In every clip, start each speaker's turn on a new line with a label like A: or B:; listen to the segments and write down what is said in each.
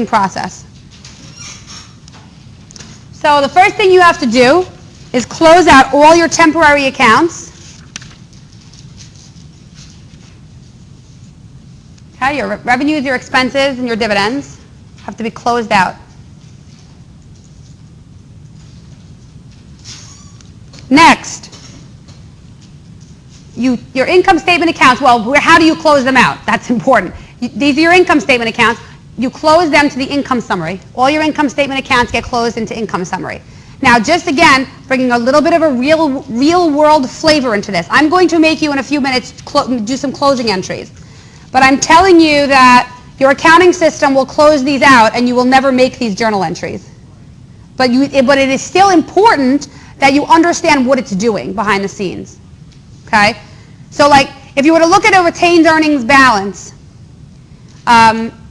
A: process. So the first thing you have to do is close out all your temporary accounts. Okay, your revenues, your expenses, and your dividends have to be closed out. Next, your income statement accounts, well, how do you close them out? That's important. These are your income statement accounts. You close them to the income summary. All your income statement accounts get closed into income summary. Now, just again, bringing a little bit of a real world flavor into this. I'm going to make you in a few minutes do some closing entries. But I'm telling you that your accounting system will close these out and you will never make these journal entries. But it is still important that you understand what it's doing behind the scenes. Okay? So like, if you were to look at a retained earnings balance,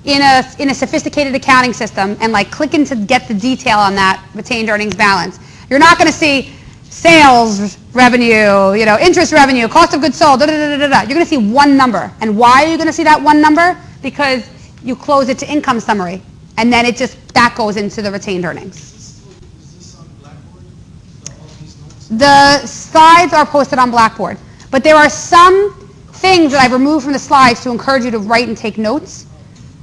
A: in a sophisticated accounting system and like click in to get the detail on that retained earnings balance, you're not going to see sales revenue, interest revenue, cost of goods sold, You're going to see one number. And why are you going to see that one number? Because you close it to income summary, and then that goes into the retained earnings.
B: Is this on Blackboard? All these notes?
A: The slides are posted on Blackboard, but there are some things that I've removed from the slides to encourage you to write and take notes.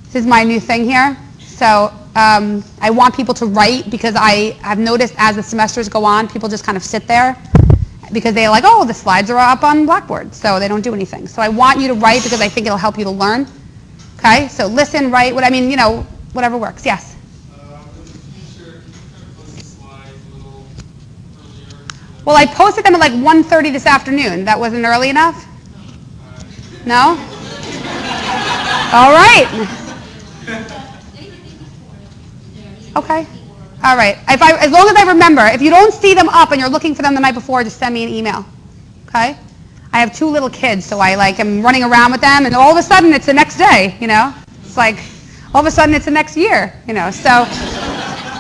A: This is my new thing here. So I want people to write because I've noticed as the semesters go on, people just kind of sit there because they're like, oh, the slides are up on Blackboard, so they don't do anything. So I want you to write because I think it'll help you to learn. Okay, so listen, write, whatever works. Yes? Well, I posted them at like 1:30 this afternoon. That wasn't early enough? No? All right. Okay. All right. As long as I remember, if you don't see them up and you're looking for them the night before, just send me an email. Okay? I have 2 little kids, so I am running around with them, and all of a sudden it's the next day. It's like all of a sudden it's the next year. So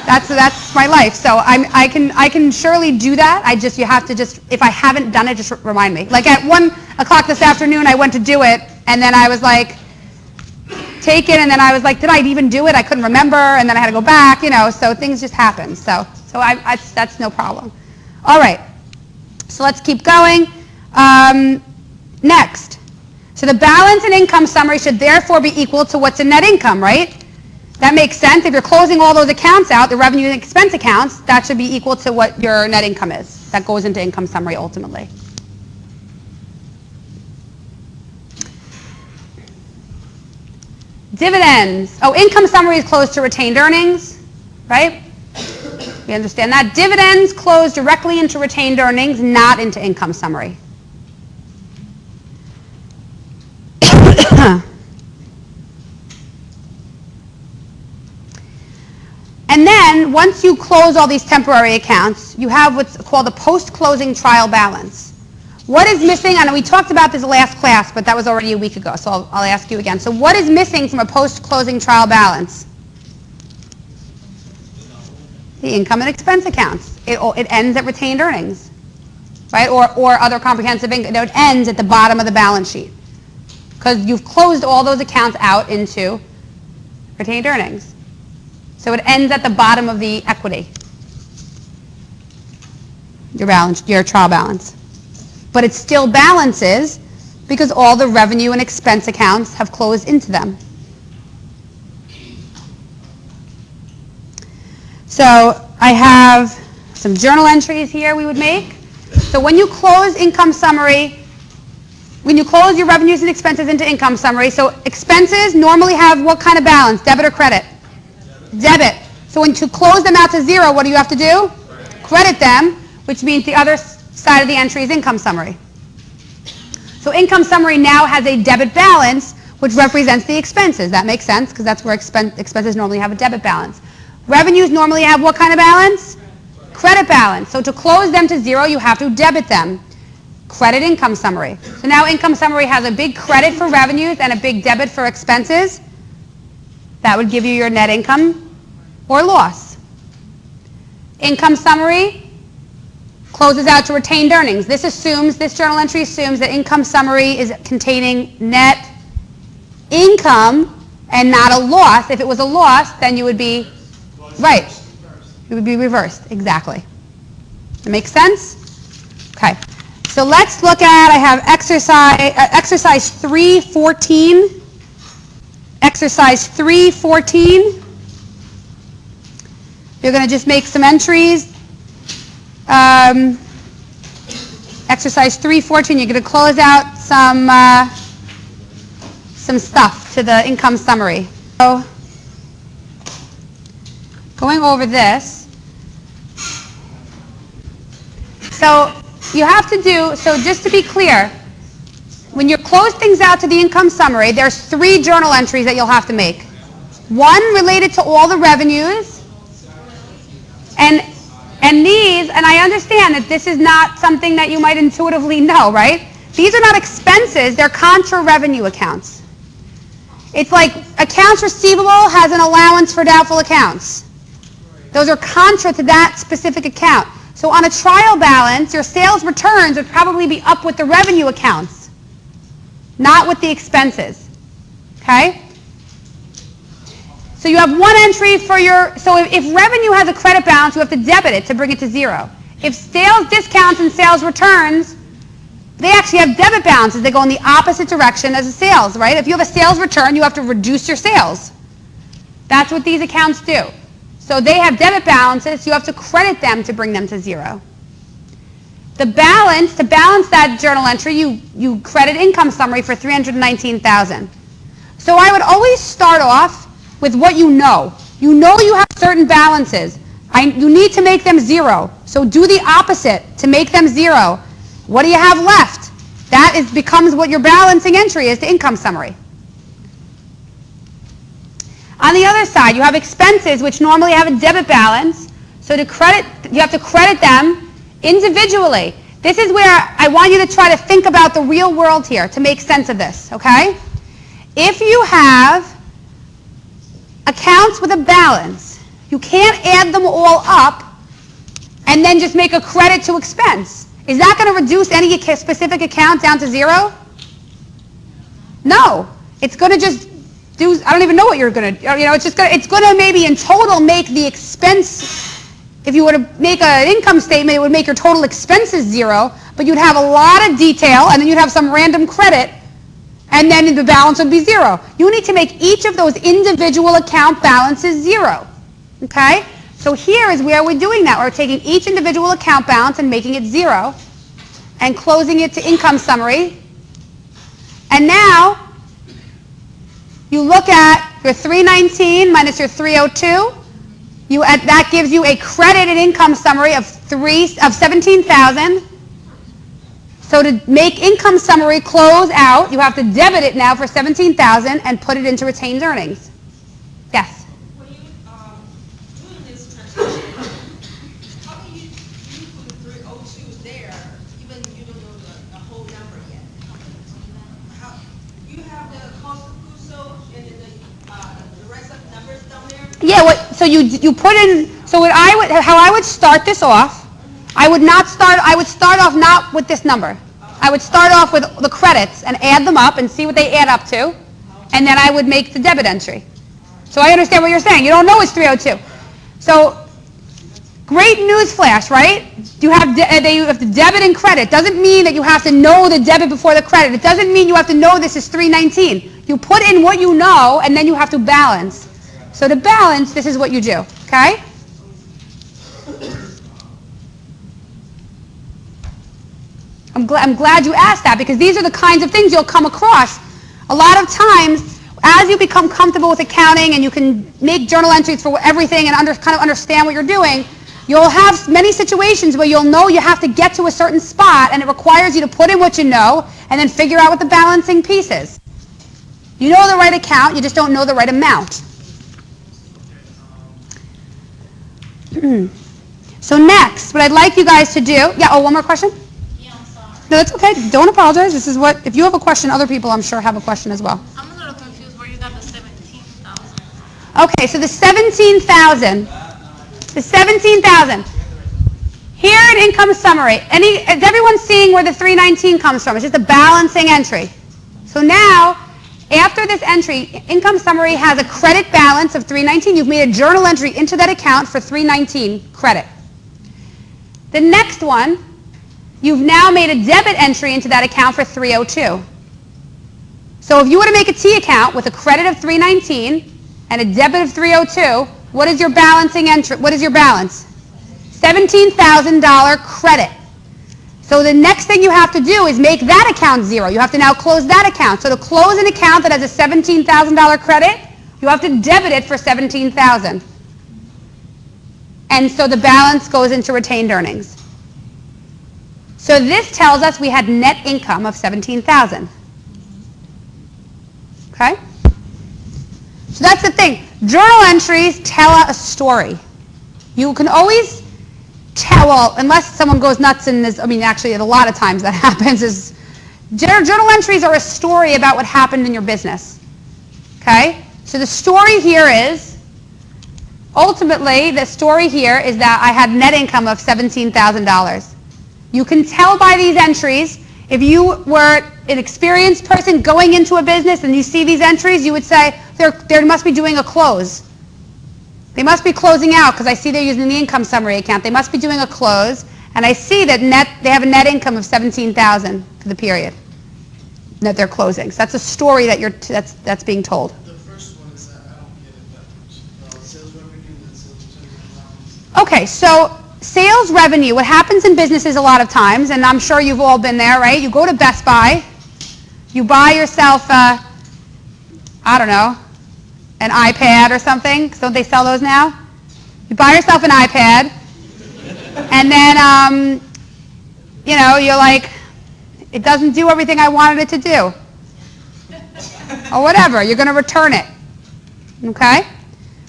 A: that's my life. So I can surely do that. You have to if I haven't done it, just remind me. Like at 1 o'clock this afternoon, I went to do it, and then I was like, take it, and then I was like, did I even do it? I couldn't remember, and then I had to go back, so things just happen. So that's no problem. All right, so let's keep going. Next, so the balance and income summary should therefore be equal to what's in net income, right? That makes sense. If you're closing all those accounts out, the revenue and expense accounts, that should be equal to what your net income is. That goes into income summary ultimately. Dividends. Oh, income summary is closed to retained earnings, right? We understand that. Dividends close directly into retained earnings, not into income summary. And then, once you close all these temporary accounts, you have what's called a post-closing trial balance. What is missing? I know we talked about this last class, but that was already a week ago, so I'll ask you again. So what is missing from a post-closing trial balance? The income and expense accounts. It ends at retained earnings, right? Or other comprehensive income. It ends at the bottom of the balance sheet because you've closed all those accounts out into retained earnings. So it ends at the bottom of the equity, your trial balance. But it still balances because all the revenue and expense accounts have closed into them. So I have some journal entries here we would make. So when you close income summary, when you close your revenues and expenses into income summary, so expenses normally have what kind of balance, debit or credit? Debit. So when to close them out to 0, what do you have to do? Credit them, which means the other side of the entry is income summary. So income summary now has a debit balance, which represents the expenses. That makes sense, because that's where expenses normally have a debit balance. Revenues normally have what kind of balance? Credit balance. So to close them to 0, you have to debit them. Credit income summary. So now income summary has a big credit for revenues and a big debit for expenses. That would give you your net income or loss. Income summary closes out to retained earnings. This journal entry assumes that income summary is containing net income and not a loss. If it was a loss, then you would be, right, it would be reversed, exactly. That makes sense? Okay, so let's look at, I have exercise 314. Exercise 314. You're going to just make some entries. Exercise 314, you're going to close out some stuff to the income summary. So, going over this. So, you have to do, so just to be clear, when you close things out to the income summary, there's 3 journal entries that you'll have to make. One related to all the revenues, and these, and I understand that this is not something that you might intuitively know, right? These are not expenses, they're contra revenue accounts. It's like accounts receivable has an allowance for doubtful accounts. Those are contra to that specific account. So on a trial balance, your sales returns would probably be up with the revenue accounts, not with the expenses. Okay? So you have one entry for your, so if revenue has a credit balance, you have to debit it to bring it to 0. If sales discounts and sales returns, they actually have debit balances. They go in the opposite direction as the sales, right? If you have a sales return, you have to reduce your sales. That's what these accounts do. So they have debit balances, you have to credit them to bring them to 0. The balance, to balance that journal entry, you credit income summary for $319,000. So I would always start off with what you know. You know you have certain balances. You need to make them 0. So do the opposite to make them 0. What do you have left? That becomes what your balancing entry is, the income summary. On the other side, you have expenses which normally have a debit balance. So to credit, you have to credit them individually. This is where I want you to try to think about the real world here to make sense of this, okay? If you have accounts with a balance, you can't add them all up and then just make a credit to expense. Is that going to reduce any specific account down to 0? No. It's going to just do, I don't even know what you're going to, it's going to maybe in total make the expense, if you were to make an income statement, it would make your total expenses 0, but you'd have a lot of detail and then you'd have some random credit and then the balance would be 0. You need to make each of those individual account balances 0. Okay? So here is where we're doing that. We're taking each individual account balance and making it 0 and closing it to income summary. And now you look at your 319 minus your 302. That gives you a credited income summary of 17,000. So to make income summary close out, you have to debit it now for 17,000 and put it into retained earnings. Yes?
C: When you doing this transaction, how do you put 302 there, even you don't know the whole number yet? How, you have the cost of goods sold and then the rest of the numbers down there?
A: Yeah, so you put in, so how I would start this off, I would start off not with this number. I would start off with the credits and add them up and see what they add up to, and then I would make the debit entry. So I understand what you're saying. You don't know it's 302. So, great news flash, right? You have to debit and credit. Doesn't mean that you have to know the debit before the credit. It doesn't mean you have to know this is 319. You put in what you know, and then you have to balance. So to balance, this is what you do, okay? I'm glad you asked that, because these are the kinds of things you'll come across. A lot of times, as you become comfortable with accounting and you can make journal entries for everything and kind of understand what you're doing, you'll have many situations where you'll know you have to get to a certain spot and it requires you to put in what you know and then figure out what the balancing piece is. You know the right account, you just don't know the right amount. So next, what I'd like you guys to do, one more question? No, that's okay. Don't apologize. This is what, if you have a question, other people I'm sure have a question as well.
C: I'm a little confused where you got the 17,000.
A: Okay, so the 17,000. Here in income summary, is everyone seeing where the 319 comes from? It's just a balancing entry. So now, After this entry, income summary has a credit balance of $319. You've made a journal entry into that account for $319 credit. The next one, you've now made a debit entry into that account for $302. So if you were to make a T account with a credit of $319 and a debit of $302, what is your balancing entry? What is your balance? $17,000 credit. So the next thing you have to do is make that account zero. You have to now close that account. So to close an account that has a $17,000 credit, you have to debit it for $17,000. And so the balance goes into retained earnings. So this tells us we had net income of $17,000. Okay? So that's the thing. Journal entries tell a story. You can always tell, unless someone goes nuts and this, I mean, actually, a lot of times that happens, is journal entries are a story about what happened in your business. Okay? So the story here is, ultimately, the story here is that I had net income of $17,000. You can tell by these entries, if you were an experienced person going into a business and you see these entries, you would say, they must be doing a close. They must be closing out because I see they're using the income summary account. They must be doing a close, and I see that they have a net income of $17,000 for the period that they're closing. So that's a story that that's being told.
B: The first one is that I don't get it that much. Sales revenue and sales return allowance.
A: Okay, so sales revenue, what happens in businesses a lot of times, and I'm sure you've all been there, right? You go to Best Buy, you buy yourself, I don't know, an iPad or something. Don't they sell those now? You buy yourself an iPad, and then, you're like, it doesn't do everything I wanted it to do. Or whatever, you're going to return it. Okay?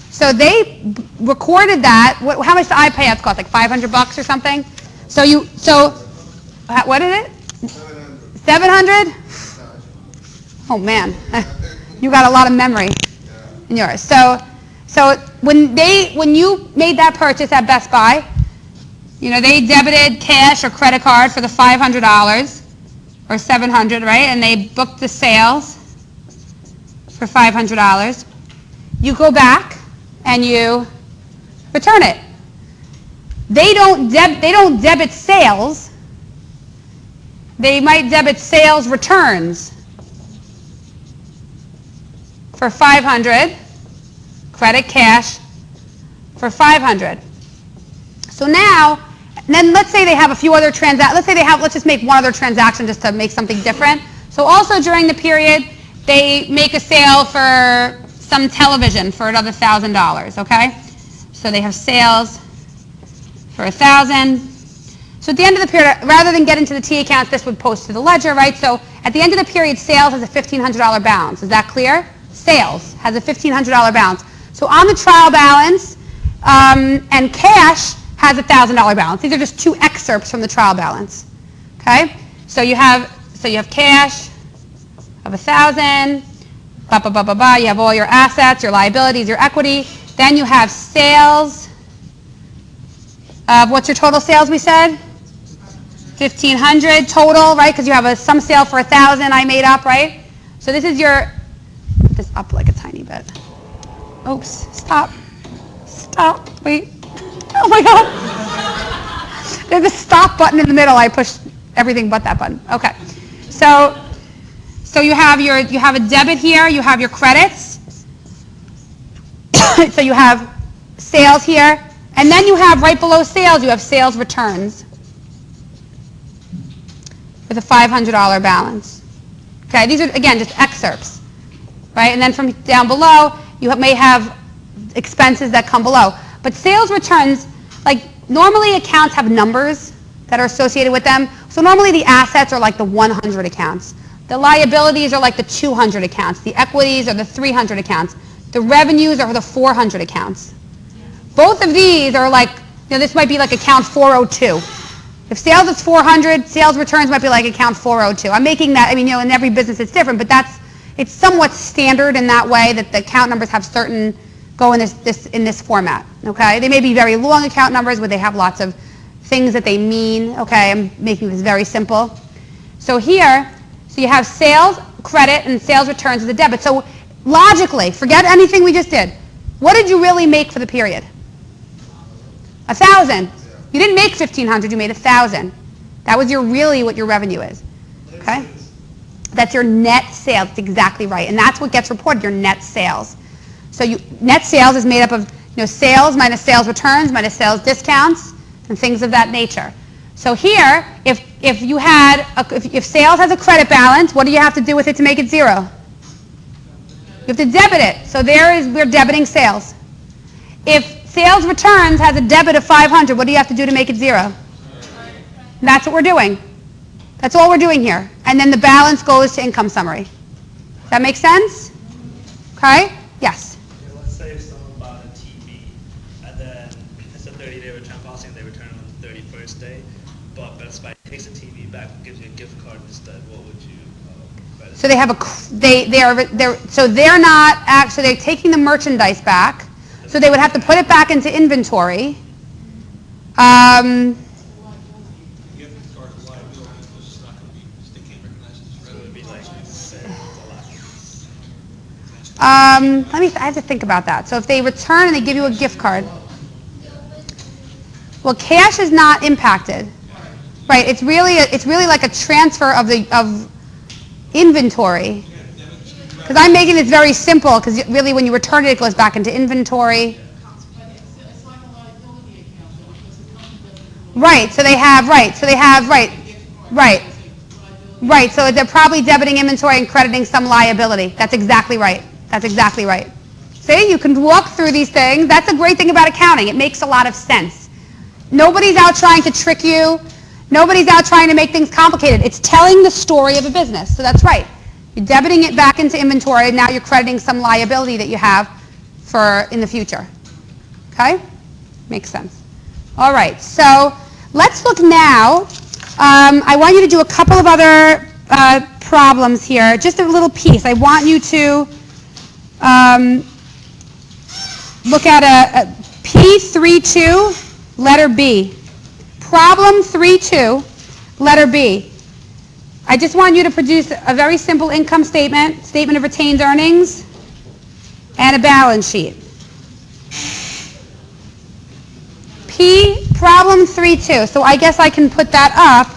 A: So they recorded that. How much do iPads cost? Like $500 or something? What is it? 700? Oh man, you got a lot of memory in yours. So when you made that purchase at Best Buy, they debited cash or credit card for the $500 or $700, right? And they booked the sales for $500. You go back and you return it. They don't debit sales. They might debit sales returns for $500, credit cash for $500. So now, then let's say they have a few other transactions. Let's just make one other transaction just to make something different. So also during the period, they make a sale for some television for another $1,000, okay? So they have sales for $1,000. So at the end of the period, rather than get into the T accounts, this would post to the ledger, right? So at the end of the period, sales has a $1,500 balance. Is that clear? Sales has a $1,500 balance. So on the trial balance, and cash has a $1,000 balance. These are just two excerpts from the trial balance. Okay? So you have cash of $1,000. You have all your assets, your liabilities, your equity. Then you have sales. What's your total sales? We said $1,500 total, right? Because you have some sale for $1,000 I made up, right? So this is your. Put this up like a tiny bit. Oops! Stop! Wait! Oh my God! There's a stop button in the middle. I pushed everything but that button. Okay. So you have a debit here. You have your credits. So you have sales here, and then you have right below sales. You have sales returns with a $500 balance. Okay. These are again just excerpts, right? And then from down below, you may have expenses that come below. But sales returns, like normally accounts have numbers that are associated with them. So normally the assets are like the 100 accounts. The liabilities are like the 200 accounts. The equities are the 300 accounts. The revenues are the 400 accounts. Both of these are like, this might be like account 402. If sales is 400, sales returns might be like account 402. I'm making that, in every business it's different, but it's somewhat standard in that way that the account numbers have certain, go in this format, okay? They may be very long account numbers where they have lots of things that they mean, okay? I'm making this very simple. So here, So you have sales credit and sales returns as a debit. So logically, forget anything we just did. What did you really make for the period? 1,000. You didn't make 1,500, you made 1,000. That was really what your revenue is. Okay? That's your net sales. That's exactly right. And that's what gets reported, your net sales. So net sales is made up of sales minus sales returns minus sales discounts and things of that nature. So here, if sales has a credit balance, what do you have to do with it to make it zero? You have to debit it. So we're debiting sales. If sales returns has a debit of 500, what do you have to do to make it zero? That's what we're doing. That's all we're doing here. And then the balance goes to income summary. Does that make sense? Okay? Yes?
D: Yeah, let's say someone bought a TV, and then it's a 30-day return policy, and they return it on the 31st day, but Best Buy takes the TV back and gives you a gift card instead. What would you credit?
A: So they're taking the merchandise back. So they would have to put it back into inventory.
E: Gift card liability, because it's not going to be, they can't recognize it as
D: So it would be like sales a lot.
A: I have to think about that. So if they return and they give you a gift card, well, cash is not impacted, right? It's really like a transfer of inventory. Because I'm making this very simple. Because really, when you return it, it goes back into inventory.
B: It's like a liability account, though, because the company doesn't.
A: Right. So they have right. So they're probably debiting inventory and crediting some liability. That's exactly right. See, you can walk through these things. That's a great thing about accounting. It makes a lot of sense. Nobody's out trying to trick you. Nobody's out trying to make things complicated. It's telling the story of a business. So that's right. You're debiting it back into inventory, and now you're crediting some liability that you have for in the future. Okay? Makes sense. All right. So let's look now. I want you to do a couple of other problems here. Just a little piece. I want you to look at a P32, letter B. Problem 3.2, letter B. I just want you to produce a very simple income statement, statement of retained earnings, and a balance sheet. Problem 3.2. So I guess I can put that up.